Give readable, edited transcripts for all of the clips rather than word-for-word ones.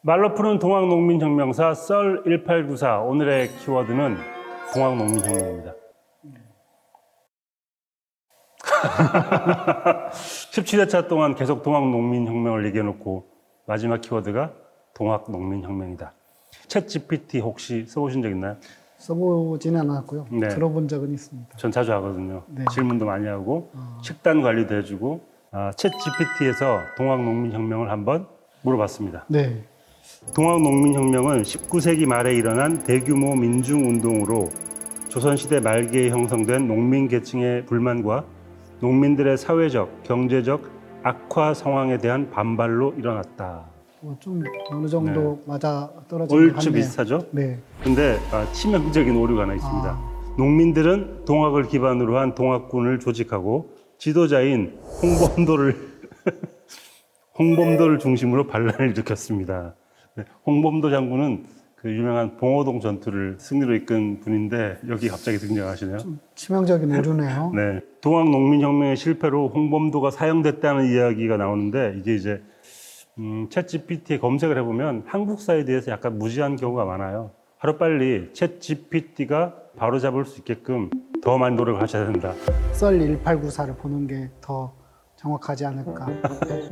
말로 푸는 동학농민혁명사 썰 1894 오늘의 키워드는 동학농민혁명입니다. 17회차 동안 계속 동학농민혁명을 얘기해놓고 마지막 키워드가 동학농민혁명이다. 챗 GPT 혹시 써보신 적 있나요? 써보지는 않았고요. 네. 들어본 적은 있습니다. 전 자주 하거든요. 네. 질문도 많이 하고 식단 관리도 해주고 챗 GPT에서 동학농민혁명을 한번 물어봤습니다. 네. 동학농민혁명은 19세기 말에 일어난 대규모 민중운동으로 조선시대 말기에 형성된 농민계층의 불만과 농민들의 사회적, 경제적 악화 상황에 대한 반발로 일어났다. 좀 어느 정도 네. 맞아 떨어진 것 얼추 같네요. 비슷하죠? 네. 근데 치명적인 오류가 하나 있습니다. 농민들은 동학을 기반으로 한 동학군을 조직하고 지도자인 홍범도를 중심으로 반란을 일으켰습니다. 네, 홍범도 장군은 그 유명한 봉오동 전투를 승리로 이끈 분인데 여기 갑자기 등장하시네요. 치명적인 오류네요. 네, 동학농민혁명의 실패로 홍범도가 사형됐다는 이야기가 나오는데 이게 이제 챗 GPT에 검색을 해보면 한국사에 대해서 약간 무지한 경우가 많아요. 하루빨리 챗 GPT가 바로잡을 수 있게끔 더 많이 노력을 하셔야 된다. 썰 1894를 보는 게 더 정확하지 않을까.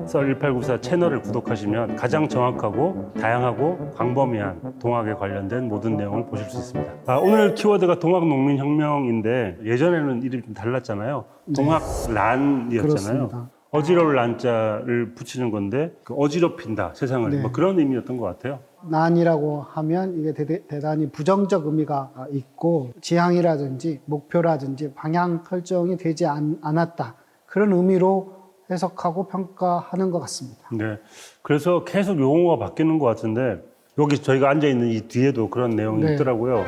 썰 1894 채널을 구독하시면 가장 정확하고 다양하고 광범위한 동학에 관련된 모든 내용을 보실 수 있습니다. 오늘 키워드가 동학농민혁명인데 예전에는 이름이 좀 달랐잖아요. 동학란이었잖아요. 그렇습니다. 어지러울 난자를 붙이는 건데 어지럽힌다 세상을 네. 뭐 그런 의미였던 것 같아요. 난이라고 하면 이게 대단히 부정적 의미가 있고 지향이라든지 목표라든지 방향 설정이 되지 않았다. 그런 의미로 해석하고 평가하는 것 같습니다. 네. 그래서 계속 용어가 바뀌는 것 같은데 여기 저희가 앉아 있는 이 뒤에도 그런 내용이 네. 있더라고요.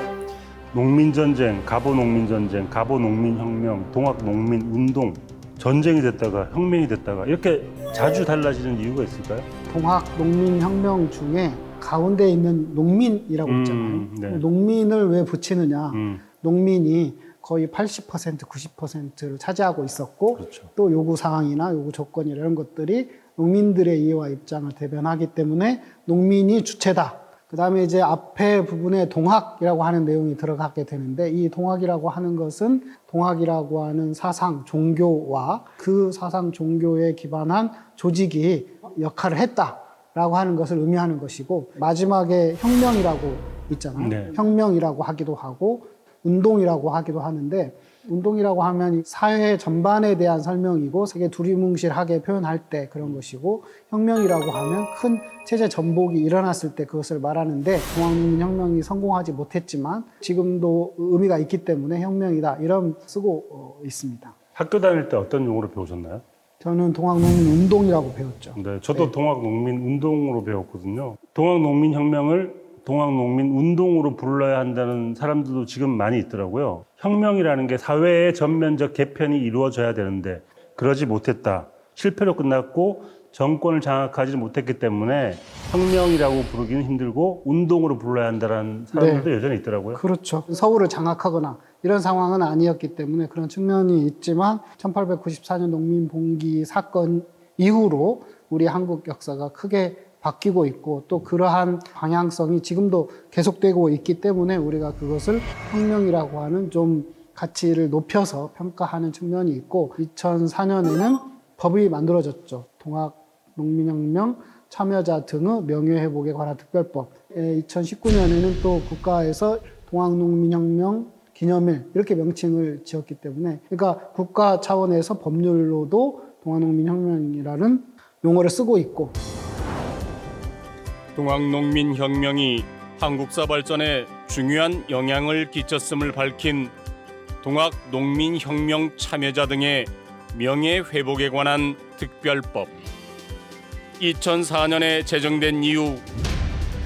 농민전쟁, 갑오농민전쟁, 갑오농민혁명, 동학농민운동, 전쟁이 됐다가 혁명이 됐다가 이렇게 자주 달라지는 이유가 있을까요? 동학 농민혁명 중에 가운데 있는 농민이라고 있잖아요. 네. 농민을 왜 붙이느냐. 음, 농민이 거의 80%, 90%를 차지하고 있었고 그렇죠. 또 요구 사항이나 요구 조건 이런 것들이 농민들의 이해와 입장을 대변하기 때문에 농민이 주체다. 그 다음에 이제 앞에 부분에 동학이라고 하는 내용이 들어가게 되는데 이 동학이라고 하는 것은 동학이라고 하는 사상, 종교와 그 사상, 종교에 기반한 조직이 역할을 했다라고 하는 것을 의미하는 것이고 마지막에 혁명이라고 있잖아요. 네. 혁명이라고 하기도 하고 운동이라고 하기도 하는데 운동이라고 하면 사회 전반에 대한 설명이고 세계 두리뭉실하게 표현할 때 그런 것이고 혁명이라고 하면 큰 체제 전복이 일어났을 때 그것을 말하는데 동학농민혁명이 성공하지 못했지만 지금도 의미가 있기 때문에 혁명이다 이런 쓰고 있습니다. 학교 다닐 때 어떤 용어로 배우셨나요? 저는 동학농민운동이라고 배웠죠. 네, 저도 동학농민운동으로 배웠거든요. 동학농민혁명을 동학농민운동으로 불러야 한다는 사람들도 지금 많이 있더라고요. 혁명이라는 게 사회의 전면적 개편이 이루어져야 되는데 그러지 못했다. 실패로 끝났고 정권을 장악하지 못했기 때문에 혁명이라고 부르기는 힘들고 운동으로 불러야 한다는 사람들도 네. 여전히 있더라고요. 그렇죠. 서울을 장악하거나 이런 상황은 아니었기 때문에 그런 측면이 있지만 1894년 농민봉기 사건 이후로 우리 한국 역사가 크게 바뀌고 있고 또 그러한 방향성이 지금도 계속되고 있기 때문에 우리가 그것을 혁명이라고 하는 좀 가치를 높여서 평가하는 측면이 있고 2004년에는 법이 만들어졌죠. 동학농민혁명 참여자 등의 명예회복에 관한 특별법. 2019년에는 또 국가에서 동학농민혁명 기념일 이렇게 명칭을 지었기 때문에 그러니까 국가 차원에서 법률로도 동학농민혁명이라는 용어를 쓰고 있고 동학농민혁명이 한국사 발전에 중요한 영향을 끼쳤음을 밝힌 동학농민혁명 참여자 등의 명예회복에 관한 특별법. 2004년에 제정된 이후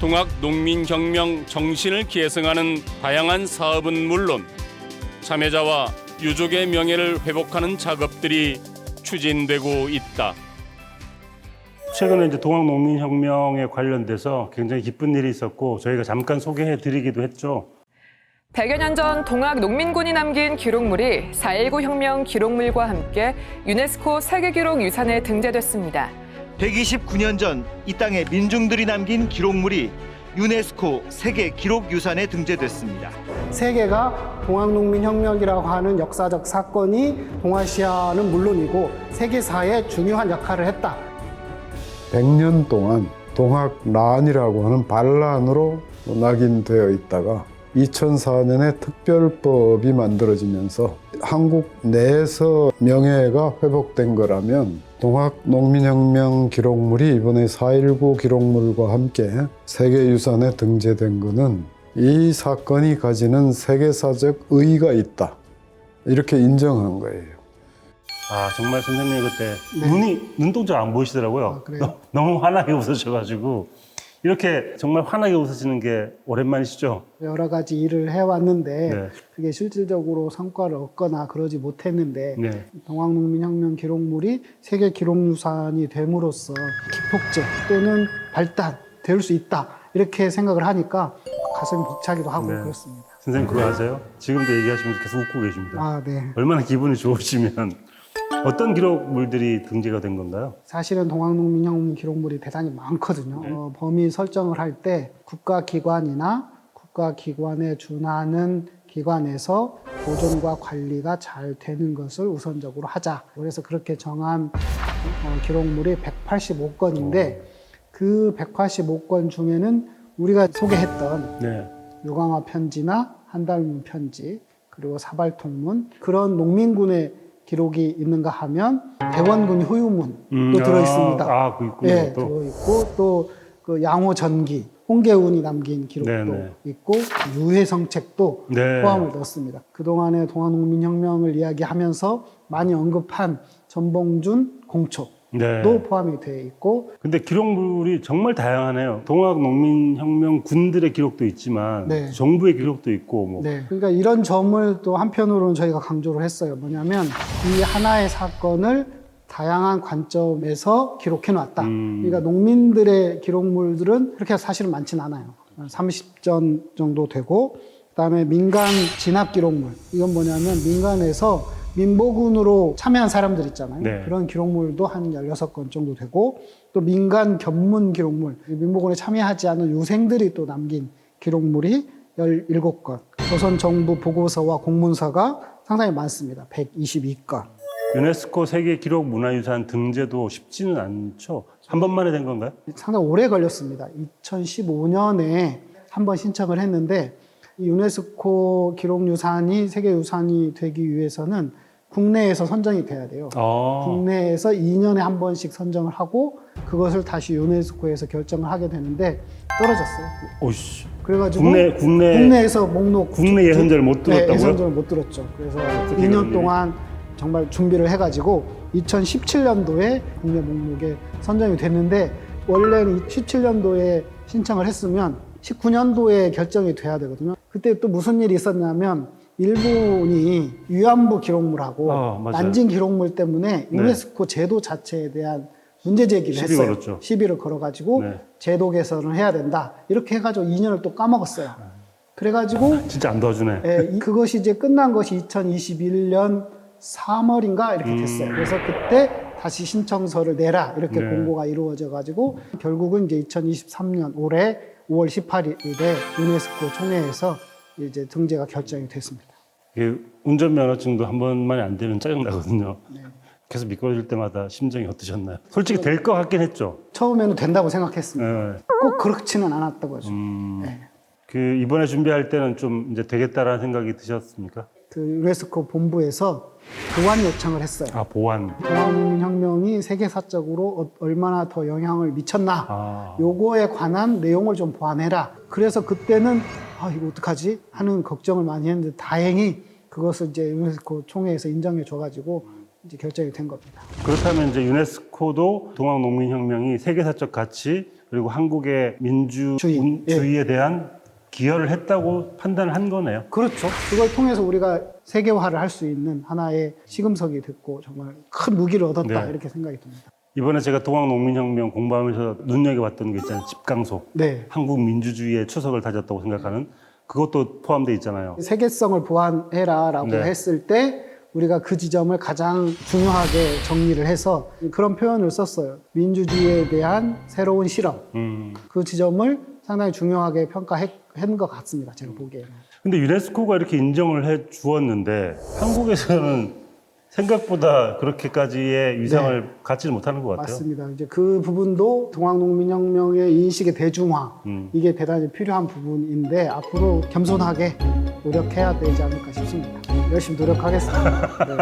동학농민혁명 정신을 계승하는 다양한 사업은 물론 참여자와 유족의 명예를 회복하는 작업들이 추진되고 있다. 최근에 이제 동학농민혁명에 관련돼서 굉장히 기쁜 일이 있었고 저희가 잠깐 소개해 드리기도 했죠. 100여 년 전 동학 농민군이 남긴 기록물이 4.19 혁명 기록물과 함께 유네스코 세계기록 유산에 등재됐습니다. 129년 전 이 땅의 민중들이 남긴 기록물이 유네스코 세계 기록유산에 등재됐습니다. 세계가 동학농민혁명이라고 하는 역사적 사건이 동아시아는 물론이고 세계사에 중요한 역할을 했다. 100년 동안 동학란이라고 하는 반란으로 낙인되어 있다가 2004년에 특별법이 만들어지면서 한국 내에서 명예가 회복된 거라면 동학농민혁명 기록물이 이번에 4.19 기록물과 함께 세계유산에 등재된 것은 이 사건이 가지는 세계사적 의의가 있다. 이렇게 인정한 거예요. 아, 정말 선생님 그때 네. 눈동자 안 보이시더라고요. 아, 그래요? 너무 환하게 웃으셔가지고. 이렇게 정말 환하게 웃으시는 게 오랜만이시죠? 여러 가지 일을 해왔는데 네. 그게 실질적으로 성과를 얻거나 그러지 못했는데 네. 동학농민혁명 기록물이 세계 기록유산이 됨으로써 기폭제 또는 발단 될 수 있다 이렇게 생각을 하니까 가슴이 벅차기도 하고 네. 그렇습니다. 선생님 그거 아세요? 지금도 얘기하시면서 계속 웃고 계십니다. 아, 네. 얼마나 기분이 좋으시면 어떤 기록물들이 등재가 된 건가요? 사실은 동학농민혁명 기록물이 대단히 많거든요. 네. 범위 설정을 할 때 국가기관이나 국가기관에 준하는 기관에서 보존과 관리가 잘 되는 것을 우선적으로 하자. 그래서 그렇게 정한 기록물이 185건인데 그 185건 중에는 우리가 소개했던 네. 유광화 편지나 한달문 편지 그리고 사발통문 그런 농민군의 기록이 있는가 하면 대원군 효유문도 들어있습니다. 아, 그 있군요. 예, 또. 들어있고 또 그 양호 전기 홍계운이 남긴 기록도 네네. 있고 유해성책도 네. 포함을 넣었습니다. 그동안의 동학농민혁명을 이야기하면서 많이 언급한 전봉준 공초도 네. 포함이 되어 있고 근데 기록물이 정말 다양하네요. 동학농민혁명 군들의 기록도 있지만 네. 정부의 기록도 있고 뭐. 네, 그러니까 이런 점을 또 한편으로는 저희가 강조를 했어요. 뭐냐면 이 하나의 사건을 다양한 관점에서 기록해 놨다. 그러니까 농민들의 기록물들은 그렇게 사실은 많진 않아요. 30전 정도 되고 그다음에 민간 진압 기록물. 이건 뭐냐면 민간에서 민보군으로 참여한 사람들 있잖아요. 네. 그런 기록물도 한 16건 정도 되고 또 민간 견문 기록물. 민보군에 참여하지 않은 유생들이 또 남긴 기록물이 17건. 조선 정부 보고서와 공문서가 상당히 많습니다. 122건. 유네스코 세계 기록 문화유산 등재도 쉽지는 않죠. 한 번만에 된 건가요? 상당히 오래 걸렸습니다. 2015년에 한 번 신청을 했는데 이 유네스코 기록유산이 세계유산이 되기 위해서는 국내에서 선정이 돼야 돼요. 국내에서 2년에 한 번씩 선정을 하고 그것을 다시 유네스코에서 결정을 하게 되는데 떨어졌어요. 오씨. 그래가지고 국내에서 목록 국내 예선전을 못 들었다고요? 네, 예선전을 못 들었죠. 그래서 어떻게 2년 그런 동안 정말 준비를 해가지고 2017년도에 국내 목록에 선정이 됐는데 원래는 17년도에 신청을 했으면 19년도에 결정이 돼야 되거든요. 그때 또 무슨 일이 있었냐면 일본이 위안부 기록물하고 맞아요. 난징 기록물 때문에 유네스코 제도 자체에 대한 문제 제기를 시비 했어요. 걸었죠. 시비를 걸어가지고 네. 제도 개선을 해야 된다. 이렇게 해가지고 2년을 또 까먹었어요. 그래가지고 진짜 안 도와주네. 그것이 이제 끝난 것이 2021년 3월인가 이렇게 됐어요. 그래서 그때 다시 신청서를 내라 이렇게 네. 공고가 이루어져가지고 결국은 이제 2023년 올해 5월 18일에 유네스코 총회에서 이제 등재가 결정이 됐습니다. 이게 운전면허증도 한 번만에 안 되면 짜증나거든요. 네. 계속 미끄러질 때마다 심정이 어떠셨나요? 솔직히 될 것 같긴 했죠. 처음에는 된다고 생각했습니다. 네. 꼭 그렇지는 않았던 거죠. 네. 그 이번에 준비할 때는 좀 이제 되겠다라는 생각이 드셨습니까? 그 유네스코 본부에서 보완 요청을 했어요. 아, 보완. 동학농민혁명이 세계사적으로 얼마나 더 영향을 미쳤나 요거에 관한 내용을 좀 보완해라. 그래서 그때는 이거 어떡하지 하는 걱정을 많이 했는데 다행히 그것을 이제 유네스코 총회에서 인정해 줘가지고 이제 결정이 된 겁니다. 그렇다면 이제 유네스코도 동학농민혁명이 세계사적 가치 그리고 한국의 민주주의에 대한 기여를 했다고 판단을 한 거네요. 그렇죠. 그걸 통해서 우리가 세계화를 할 수 있는 하나의 시금석이 됐고 정말 큰 무기를 얻었다 네. 이렇게 생각이 듭니다. 이번에 제가 동학농민혁명 공부하면서 눈여겨봤던 게 있잖아요. 집강소. 네. 한국 민주주의의 추석을 다졌다고 생각하는 그것도 포함되어 있잖아요. 세계성을 보완해라라고 네. 했을 때 우리가 그 지점을 가장 중요하게 정리를 해서 그런 표현을 썼어요. 민주주의에 대한 새로운 실험. 그 지점을 상당히 중요하게 평가한 것 같습니다. 제가 보기에는. 근데 유네스코가 이렇게 인정을 해 주었는데 한국에서는 생각보다 그렇게까지의 위상을 갖지를 못하는 것 같아요. 맞습니다. 이제 그 부분도 동학농민혁명의 인식의 대중화 이게 대단히 필요한 부분인데 앞으로 겸손하게 노력해야 되지 않을까 싶습니다. 열심히 노력하겠습니다. 네.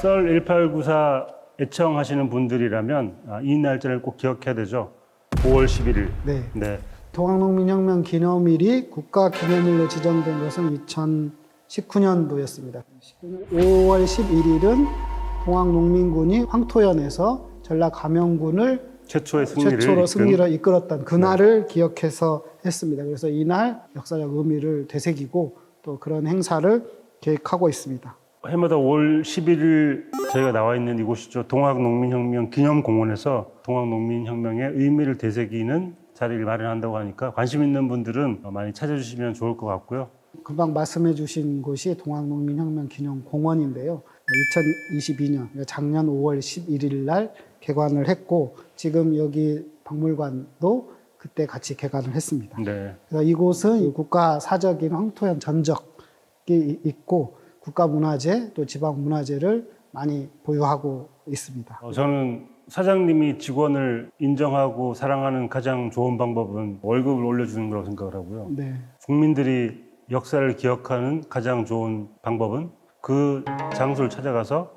썰 1894 애청하시는 분들이라면 이 날짜를 꼭 기억해야 되죠. 5월 11일. 네. 네. 동학농민혁명 기념일이 국가기념일로 지정된 것은 2019년도였습니다. 5월 11일은 동학농민군이 황토현에서 전라 감영군을 최초로 승리를 이끌었던 그날을 기억해서 했습니다. 그래서 이날 역사적 의미를 되새기고 또 그런 행사를 계획하고 있습니다. 해마다 5월 11일 저희가 나와 있는 이곳이죠. 동학농민혁명 기념공원에서 동학농민혁명의 의미를 되새기는 자리를 마련한다고 하니까 관심 있는 분들은 많이 찾아주시면 좋을 것 같고요. 금방 말씀해 주신 곳이 동학농민혁명 기념공원인데요. 2022년, 작년 5월 11일 날 개관을 했고 지금 여기 박물관도 그때 같이 개관을 했습니다. 네. 그래서 이곳은 국가사적인 황토현 전적이 있고 국가문화재 또 지방문화재를 많이 보유하고 있습니다. 저는 사장님이 직원을 인정하고 사랑하는 가장 좋은 방법은 월급을 올려주는 거라고 생각을 하고요. 네. 국민들이 역사를 기억하는 가장 좋은 방법은 그 장소를 찾아가서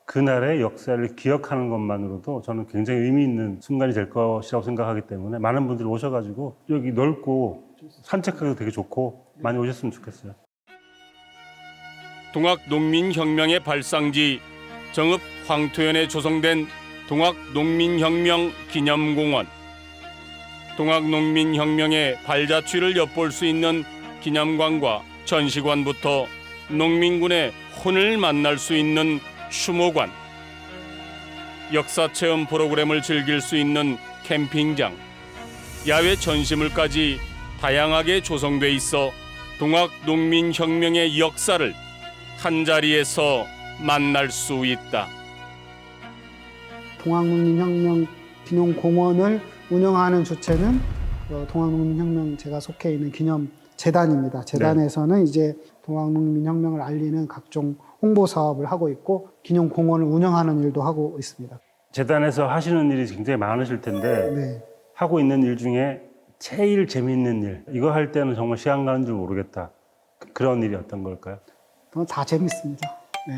그날의 역사를 기억하는 것만으로도 저는 굉장히 의미 있는 순간이 될 것이라고 생각하기 때문에 많은 분들이 오셔가지고 여기 넓고 산책하기도 되게 좋고 많이 오셨으면 좋겠어요. 동학농민혁명의 발상지 정읍 황토현에 조성된 동학농민혁명 기념공원. 동학농민혁명의 발자취를 엿볼 수 있는 기념관과 전시관부터 농민군의 혼을 만날 수 있는 추모관, 역사체험 프로그램을 즐길 수 있는 캠핑장, 야외 전시물까지 다양하게 조성돼 있어 동학농민혁명의 역사를 한자리에서 만날 수 있다. 동학농민혁명 기념공원을 운영하는 주체는 동학농민혁명 제가 속해 있는 기념재단입니다. 재단에서는 이제 동학농민혁명을 알리는 각종 홍보 사업을 하고 있고 기념공원을 운영하는 일도 하고 있습니다. 재단에서 하시는 일이 굉장히 많으실 텐데 네. 하고 있는 일 중에 제일 재미있는 일, 이거 할 때는 정말 시간 가는 줄 모르겠다. 그런 일이 어떤 걸까요? 다 재밌습니다. 네.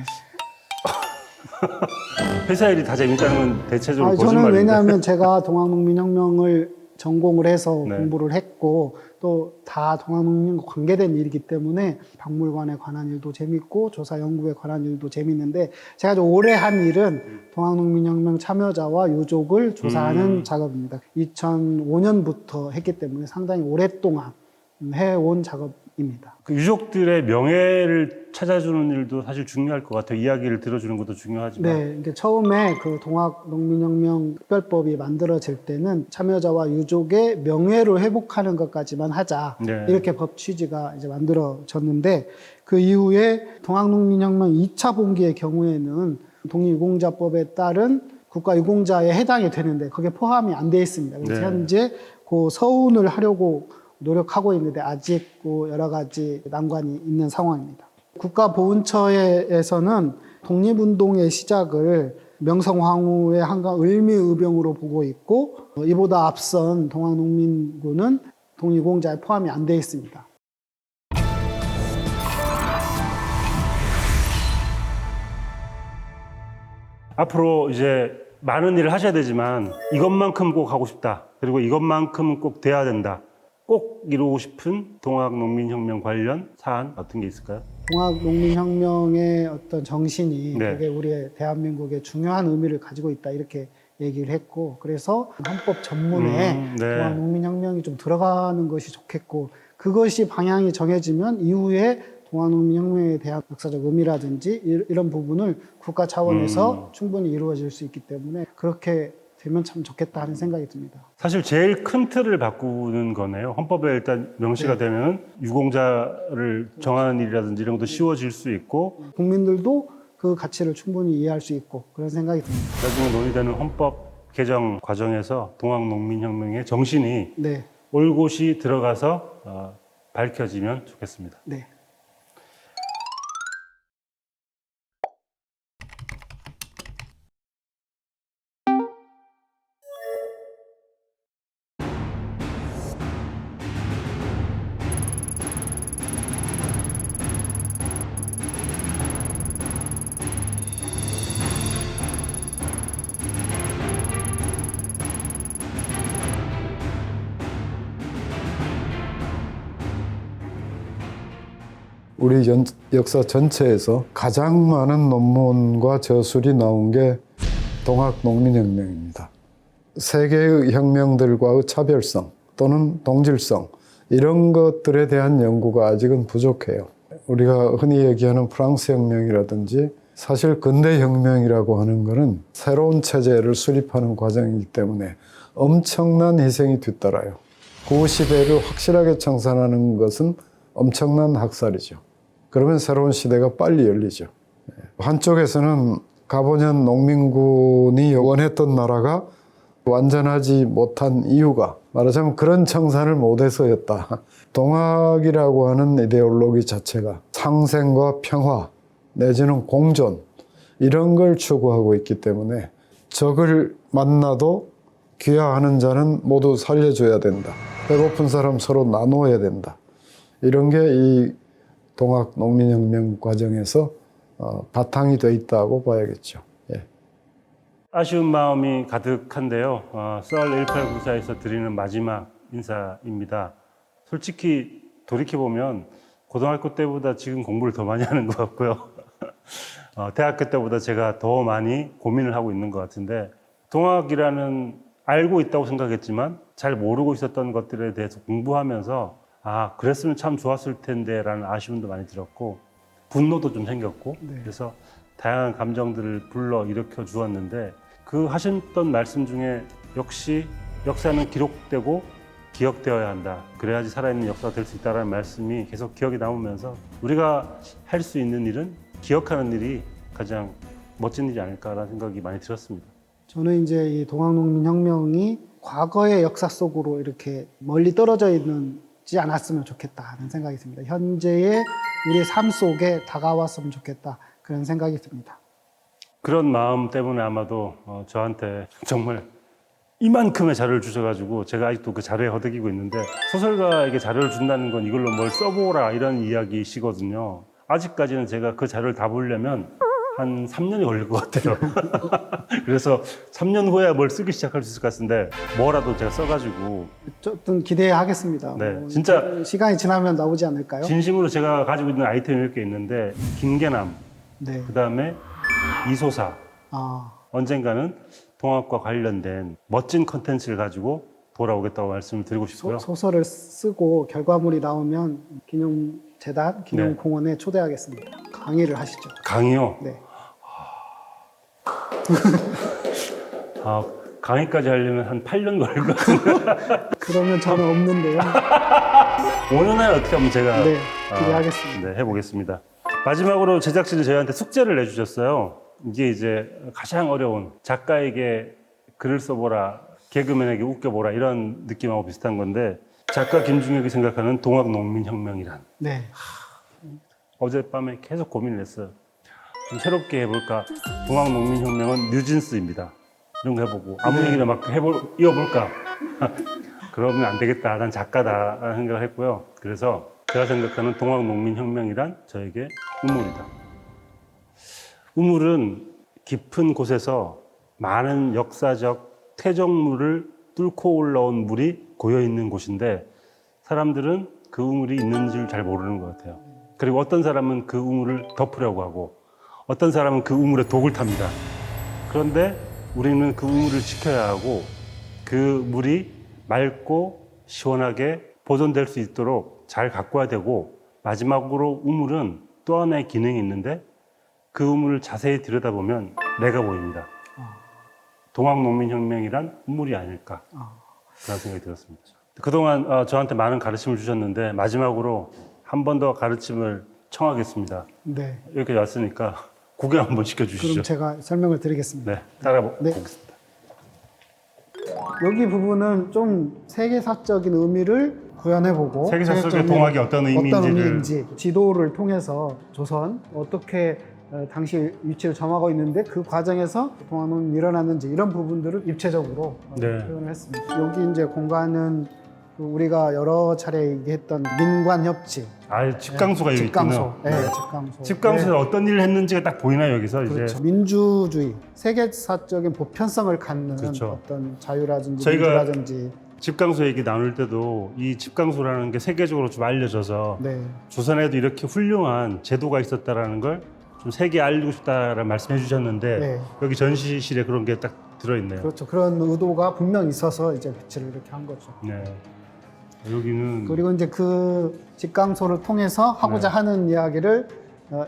회사 일이 다 재밌다는 건 대체적으로 저는 거짓말인데. 왜냐하면 제가 동학농민혁명을 전공을 해서 네. 공부를 했고 또 다 동학농민과 관계된 일이기 때문에 박물관에 관한 일도 재밌고 조사 연구에 관한 일도 재밌는데 제가 좀 오래 한 일은 동학농민혁명 참여자와 유족을 조사하는 작업입니다. 2005년부터 했기 때문에 상당히 오랫동안 해온 작업입니다. 그 유족들의 명예를 찾아주는 일도 사실 중요할 것 같아요. 이야기를 들어주는 것도 중요하지만. 네, 이게 처음에 그 동학농민혁명 특별법이 만들어질 때는 참여자와 유족의 명예를 회복하는 것까지만 하자. 네. 이렇게 법 취지가 이제 만들어졌는데 그 이후에 동학농민혁명 2차 봉기의 경우에는 독립유공자법에 따른 국가유공자에 해당이 되는데 그게 포함이 안 돼 있습니다. 그래서 네. 현재 그 서운을 하려고 노력하고 있는데 아직 여러 가지 난관이 있는 상황입니다. 국가보훈처에서는 독립운동의 시작을 명성황후의 한강 을미의병으로 보고 있고 이보다 앞선 동학농민군은 독립유공자에 포함이 안 돼 있습니다. 앞으로 이제 많은 일을 하셔야 되지만 이것만큼 꼭 하고 싶다. 그리고 이것만큼 꼭 돼야 된다. 꼭 이루고 싶은 동학농민혁명 관련 사안 어떤 게 있을까요? 동학농민혁명의 어떤 정신이 네. 그게 우리의 대한민국의 중요한 의미를 가지고 있다 이렇게 얘기를 했고 그래서 헌법 전문에 네. 동학농민혁명이 좀 들어가는 것이 좋겠고 그것이 방향이 정해지면 이후에 동학농민혁명에 대한 역사적 의미라든지 이런 부분을 국가 차원에서 충분히 이루어질 수 있기 때문에 그렇게 되면 참 좋겠다 하는 생각이 듭니다. 사실 제일 큰 틀을 바꾸는 거네요. 헌법에 일단 명시가 되면 유공자를 정하는 일이라든지 이런 것도 쉬워질 수 있고 국민들도 그 가치를 충분히 이해할 수 있고 그런 생각이 듭니다. 나중에 논의되는 헌법 개정 과정에서 동학농민혁명의 정신이 네, 올곧이 들어가서 밝혀지면 좋겠습니다. 네. 우리 역사 전체에서 가장 많은 논문과 저술이 나온 게 동학농민혁명입니다. 세계의 혁명들과의 차별성 또는 동질성 이런 것들에 대한 연구가 아직은 부족해요. 우리가 흔히 얘기하는 프랑스 혁명이라든지 사실 근대 혁명이라고 하는 것은 새로운 체제를 수립하는 과정이기 때문에 엄청난 희생이 뒤따라요. 구시대를 확실하게 청산하는 것은 엄청난 학살이죠. 그러면 새로운 시대가 빨리 열리죠. 한쪽에서는 가보년 농민군이 원했던 나라가 완전하지 못한 이유가 말하자면 그런 청산을 못해서였다. 동학이라고 하는 이데올로기 자체가 상생과 평화 내지는 공존 이런 걸 추구하고 있기 때문에 적을 만나도 귀화하는 자는 모두 살려줘야 된다. 배고픈 사람 서로 나누어야 된다. 이런 게 이 동학 농민혁명 과정에서 바탕이 돼 있다고 봐야겠죠. 예. 아쉬운 마음이 가득한데요. 썰 1894에서 드리는 마지막 인사입니다. 솔직히 돌이켜보면 고등학교 때보다 지금 공부를 더 많이 하는 것 같고요. 대학교 때보다 제가 더 많이 고민을 하고 있는 것 같은데 동학이라는 알고 있다고 생각했지만 잘 모르고 있었던 것들에 대해서 공부하면서 그랬으면 참 좋았을 텐데 라는 아쉬움도 많이 들었고 분노도 좀 생겼고 그래서 다양한 감정들을 불러 일으켜 주었는데 그 하셨던 말씀 중에 역시 역사는 기록되고 기억되어야 한다. 그래야지 살아있는 역사가 될 수 있다는 말씀이 계속 기억에 남으면서 우리가 할 수 있는 일은 기억하는 일이 가장 멋진 일이 아닐까라는 생각이 많이 들었습니다. 저는 이제 이 동학농민혁명이 과거의 역사 속으로 이렇게 멀리 떨어져 있지 않았으면 좋겠다 하는 생각이 듭니다. 현재의 우리의 삶 속에 다가왔으면 좋겠다 그런 생각이 듭니다. 그런 마음 때문에 아마도 저한테 정말 이만큼의 자료를 주셔가지고 제가 아직도 그 자료에 허덕이고 있는데 소설가에게 자료를 준다는 건 이걸로 뭘 써보라 이런 이야기시거든요. 아직까지는 제가 그 자료를 다 보려면 한 3년이 걸릴 것 같아요. 그래서 3년 후에 뭘 쓰기 시작할 수 있을 것 같은데 뭐라도 제가 써가지고 어쨌든 기대하겠습니다. 네, 진짜 시간이 지나면 나오지 않을까요? 진심으로 제가 가지고 있는 아이템이 몇 개 있는데 김계남, 네. 그 다음에 이소사 언젠가는 동학과 관련된 멋진 컨텐츠를 가지고 돌아오겠다고 말씀을 드리고 싶고요. 소설을 쓰고 결과물이 나오면 기념재단, 기념공원에 초대하겠습니다. 강의를 하시죠. 강의요? 네. 강의까지 하려면 한 8년 걸릴 것 같은데. 그러면 저는 없는데요. 5년 안에 어떻게 하면 제가 네, 기대하겠습니다. 네, 해보겠습니다. 마지막으로 제작진이 저희한테 숙제를 내주셨어요. 이게 이제 가장 어려운 작가에게 글을 써보라, 개그맨에게 웃겨보라 이런 느낌하고 비슷한 건데 작가 김중혁이 생각하는 동학농민혁명이란 네. 어젯밤에 계속 고민을 했어요. 좀 새롭게 해볼까? 동학농민혁명은 뉴진스입니다. 이런 거 해보고 아무 얘기나 막 이어볼까? 그러면 안 되겠다. 난 작가다라는 생각을 했고요. 그래서 제가 생각하는 동학농민혁명이란 저에게 우물이다. 우물은 깊은 곳에서 많은 역사적 퇴적물을 뚫고 올라온 물이 고여있는 곳인데 사람들은 그 우물이 있는 줄 잘 모르는 것 같아요. 그리고 어떤 사람은 그 우물을 덮으려고 하고 어떤 사람은 그 우물에 독을 탑니다. 그런데 우리는 그 우물을 지켜야 하고 그 물이 맑고 시원하게 보존될 수 있도록 잘 가꿔야 되고 마지막으로 우물은 또 하나의 기능이 있는데 그 우물을 자세히 들여다보면 내가 보입니다. 동학농민혁명이란 운물이 아닐까 그런 생각이 들었습니다. 그동안 저한테 많은 가르침을 주셨는데 마지막으로 한 번 더 가르침을 청하겠습니다. 네. 이렇게 왔으니까 구경 한번 시켜주시죠. 그럼 제가 설명을 드리겠습니다. 네, 따라 네. 보겠습니다. 여기 부분은 좀 세계사적인 의미를 구현해보고 세계사적인 동학이 어떤 의미인지 지도를 통해서 조선 어떻게 당시 위치를 점하고 있는데 그 과정에서 동학농민이 일어났는지 이런 부분들을 입체적으로 네. 표현을 했습니다. 여기 이제 공간은 우리가 여러 차례 얘기했던 민관협지, 집강소가 여기 집강소, 있군요. 집강소. 집강소에 어떤 일을 했는지가 딱 보이나요 여기서 그렇죠. 이제. 민주주의, 세계사적인 보편성을 갖는 그렇죠. 어떤 자유라든지 저희가 민주라든지 집강소 얘기 나눌 때도 이 집강소라는 게 세계적으로 좀 알려져서 네. 조선에도 이렇게 훌륭한 제도가 있었다라는 걸 좀 세계에 알리고 싶다라는 말씀해 주셨는데 네. 여기 전시실에 그런 게 딱 들어있네요. 그렇죠. 그런 의도가 분명 있어서 이제 배치를 이렇게 한 거죠. 네. 여기는 그리고 이제 그 집강소를 통해서 하고자 네. 하는 이야기를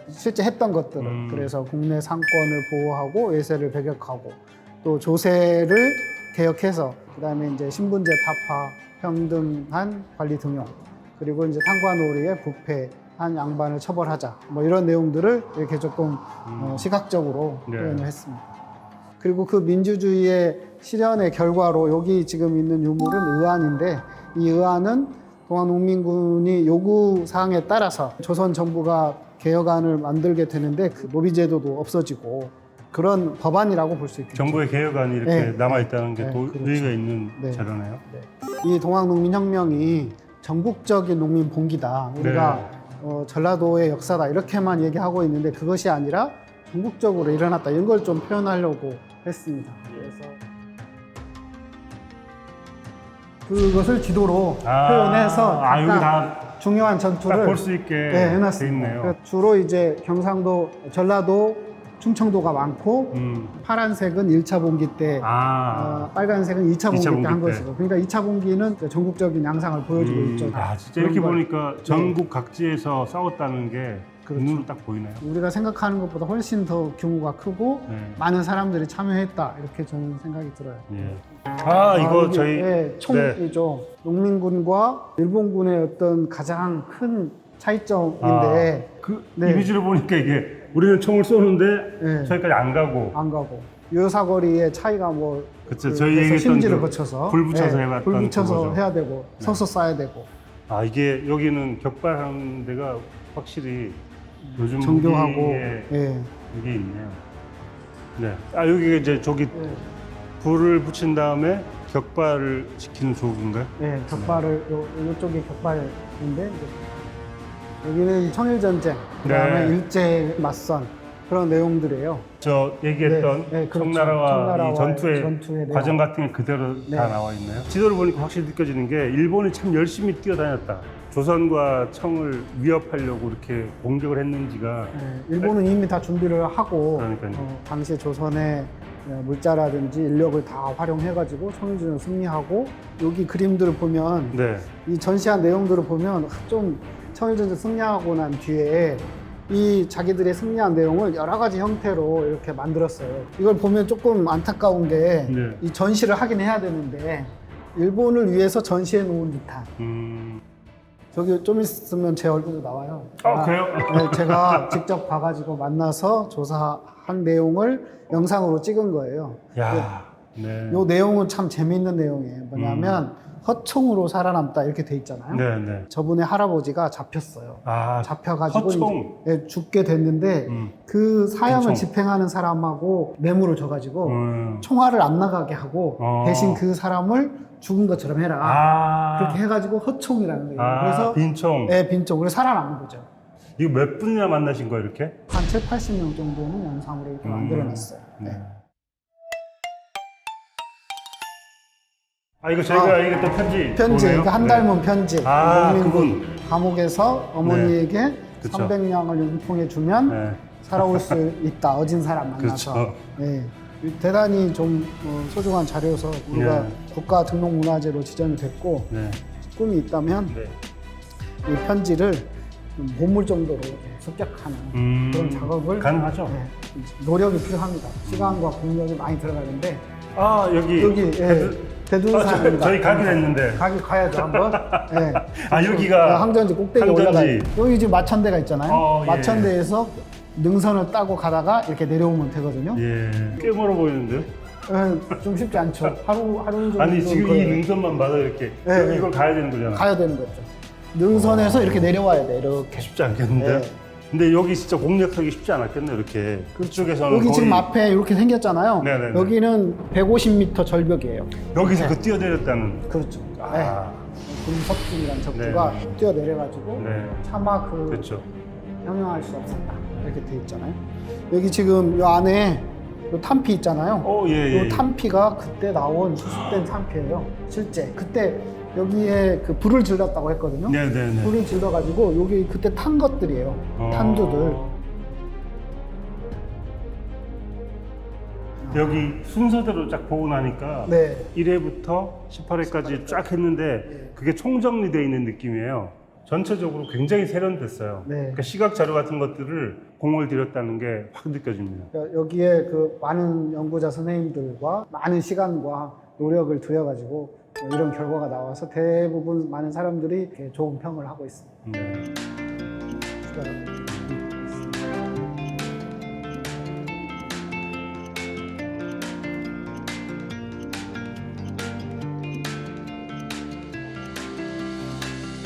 실제 했던 것들을 그래서 국내 상권을 보호하고 외세를 배격하고 또 조세를 개혁해서 그다음에 이제 신분제 타파, 평등한 관리 등용 그리고 이제 탕과놀이의 부패한 양반을 처벌하자 뭐 이런 내용들을 이렇게 조금 시각적으로 네. 표현을 했습니다. 그리고 그 민주주의의 실현의 결과로 여기 지금 있는 유물은 의안인데 이 의안은 동학농민군이 요구사항에 따라서 조선 정부가 개혁안을 만들게 되는데 그 노비제도도 없어지고 그런 법안이라고 볼 수 있겠죠. 정부의 개혁안이 이렇게 네. 남아있다는 게 네, 또 그렇죠. 의의가 있는 네. 자료네요. 이 동학농민혁명이 전국적인 농민봉기다. 우리가 전라도의 역사다 이렇게만 얘기하고 있는데 그것이 아니라 전국적으로 일어났다. 이런 걸 좀 표현하려고 했습니다. 그래서 그것을 지도로 표현해서 여기 다 중요한 전투를 볼 수 있게 네, 돼 해놨습니다. 있네요. 그래서 주로 이제 경상도, 전라도, 충청도가 많고 파란색은 1차 봉기 때 빨간색은 2차 봉기 때 한 것이고 그러니까 2차 봉기는 전국적인 양상을 보여주고 있죠. 진짜 이렇게 그런 걸 보니까 전국 각지에서 싸웠다는 게 그렇죠. 눈으로 딱 보이네요. 우리가 생각하는 것보다 훨씬 더 규모가 크고 네. 많은 사람들이 참여했다 이렇게 저는 생각이 들어요. 예. 이거 이게, 저희 총이죠. 농민군과 일본군의 어떤 가장 큰 차이점인데 네. 이미지를 보니까 이게 우리는 총을 쏘는데 네. 저기까지 안 가고 유사거리의 차이가 뭐 그쵸, 저희 그래서 얘기했던 심지를 그 거쳐서 불 붙여서 해봤던 불 붙여서 그거죠. 해야 되고 서서 쏴야 되고 이게 여기는 격발하는 데가 확실히 요즘 정교하고 무기에 예. 이게 있네요. 네. 여기 이제 저기 불을 붙인 다음에 격발을 시키는 조그인가요? 네, 격발을 이쪽이 격발인데 이제 여기는 청일전쟁, 그다음에 네. 일제 맞선 그런 내용들이에요. 저 얘기했던 네, 그렇죠. 청나라와 이 전투의 전투의 내용. 과정 같은 게 그대로 다 나와 있네요. 지도를 보니까 확실히 느껴지는 게 일본이 참 열심히 뛰어다녔다. 조선과 청을 위협하려고 이렇게 공격을 했는지가 일본은 이미 다 준비를 하고 그러니까요. 당시 조선의 물자라든지 인력을 다 활용해가지고 청일전을 승리하고 여기 그림들을 보면 네. 이 전시한 내용들을 보면 좀 청일전쟁 승리하고 난 뒤에 이 자기들의 승리한 내용을 여러 가지 형태로 이렇게 만들었어요. 이걸 보면 조금 안타까운 게 이 전시를 하긴 해야 되는데 일본을 위해서 전시해 놓은 듯한 저기 좀 있으면 제 얼굴도 나와요. 그래요? 네, 제가 직접 봐가지고 만나서 조사한 내용을 영상으로 찍은 거예요. 야, 네. 이 내용은 참 재미있는 내용이에요. 뭐냐면 허총으로 살아남다 이렇게 돼 있잖아요. 네, 네. 저분의 할아버지가 잡혔어요. 잡혀가지고 허총? 이제 죽게 됐는데 그 사형을 빈총. 집행하는 사람하고 뇌물을 줘가지고 음. 총알을 안 나가게 하고 대신 그 사람을 죽은 것처럼 해라. 그렇게 해가지고 허총이라는 거예요. 그래서 빈총. 네, 빈총. 그래서 살아남은 거죠. 이거 몇 분이나 만나신 거예요, 이렇게? 한 7, 80명 정도는 영상으로 이렇게 만들어놨어요. 네. 이거 저희가 이게 또 편지. 편지, 보네요? 그러니까 한 닮은 편지. 농민군 그분. 감옥에서 어머니에게 그쵸. 300냥을 융통해 주면 네. 살아올 수 있다. 어진 사람 만나서. 그렇죠. 네. 대단히 좀 소중한 자료여서 우리가 국가등록문화재로 지정이 됐고 꿈이 있다면 이 편지를 보물 정도로 습격하는 그런 작업을 가능하죠. 노력이 필요합니다. 시간과 공력이 많이 들어가는데 아 여기 예, 대둔산입니다. 저희 가긴 했는데. 가야죠 한번. 예. 아 여기가 항전지 꼭대기 항전지. 올라가요. 여기 지금 마천대가 있잖아요. 예. 마천대에서 능선을 따고 가다가 이렇게 내려오면 되거든요. 예. 꽤 멀어 보이는데요? 예, 좀 쉽지 않죠. 하루 정도. 아니 지금 이 능선만 봐도 이렇게 예, 이걸 가야 되는 거잖아. 가야 되는 거죠. 능선에서 이렇게 내려와야 돼. 이렇게. 쉽지 않겠는데? 네. 근데 여기 진짜 공략하기 쉽지 않았겠네 이렇게. 그쪽에서는 여기 지금 거의 앞에 이렇게 생겼잖아요. 네네네. 여기는 150m 절벽이에요. 여기서 그 뛰어내렸다는. 그렇죠. 아. 네. 금석준이라는 적부가 뛰어내려가지고 네. 차마 그 그렇죠. 형용할 수 없었다 이렇게 돼 있잖아요. 여기 지금 이 안에 요 탄피 있잖아요. 예. 이 탄피가 그때 나온 수습된 탄피예요. 실제 그때 여기에 그 불을 질렀다고 했거든요. 네네네. 불을 질러가지고 여기 그때 탄 것들이에요. 탄두들. 여기 순서대로 쫙 보고 나니까 네. 1회부터 18회까지 쫙 했는데 그게 총정리되어 있는 느낌이에요. 전체적으로 굉장히 세련됐어요. 네. 그러니까 시각 자료 같은 것들을 공을 들였다는 게 확 느껴집니다. 여기에 그 많은 연구자 선생님들과 많은 시간과 노력을 들여가지고 이런 결과가 나와서 대부분 많은 사람들이 이렇게 좋은 평을 하고 있습니다. 네.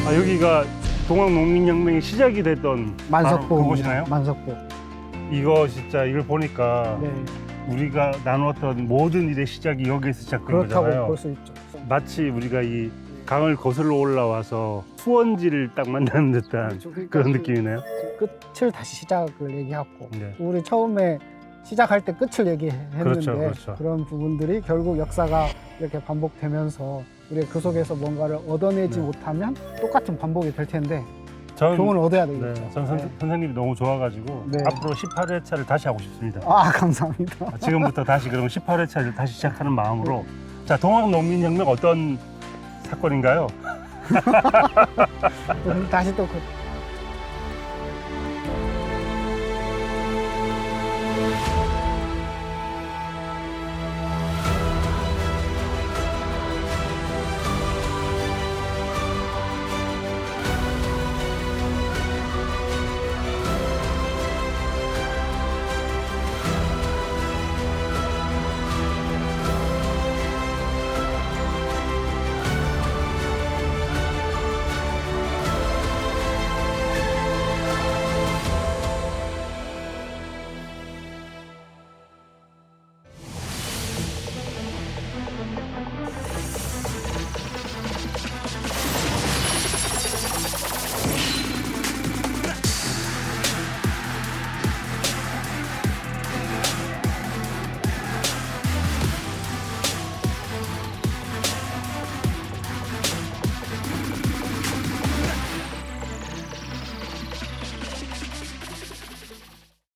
아 여기가 동학농민혁명의 시작이 됐던 바로 그곳이나요? 만석보. 이거 진짜 이걸 보니까 네. 우리가 나누었던 모든 일의 시작이 여기에서 시작된 그렇다고 거잖아요. 볼 수 있죠. 마치 우리가 이 강을 거슬러 올라와서 수원지를 딱 만나는 듯한 그렇죠. 그러니까 그런 그 느낌이네요. 끝을 다시 시작을 얘기하고 네. 우리 처음에 시작할 때 끝을 얘기했는데 그렇죠. 런 부분들이 결국 역사가 이렇게 반복되면서 우리가 그 속에서 뭔가를 얻어내지 네. 못하면 똑같은 반복이 될 텐데 전, 교훈을 얻어야 네, 되겠죠. 전 네. 선생님이 너무 좋아가지고 네. 앞으로 18회차를 다시 하고 싶습니다. 아 감사합니다. 지금부터 다시 그럼 18회차를 다시 시작하는 마음으로 자 동학농민혁명 어떤 사건인가요? 다시 또 그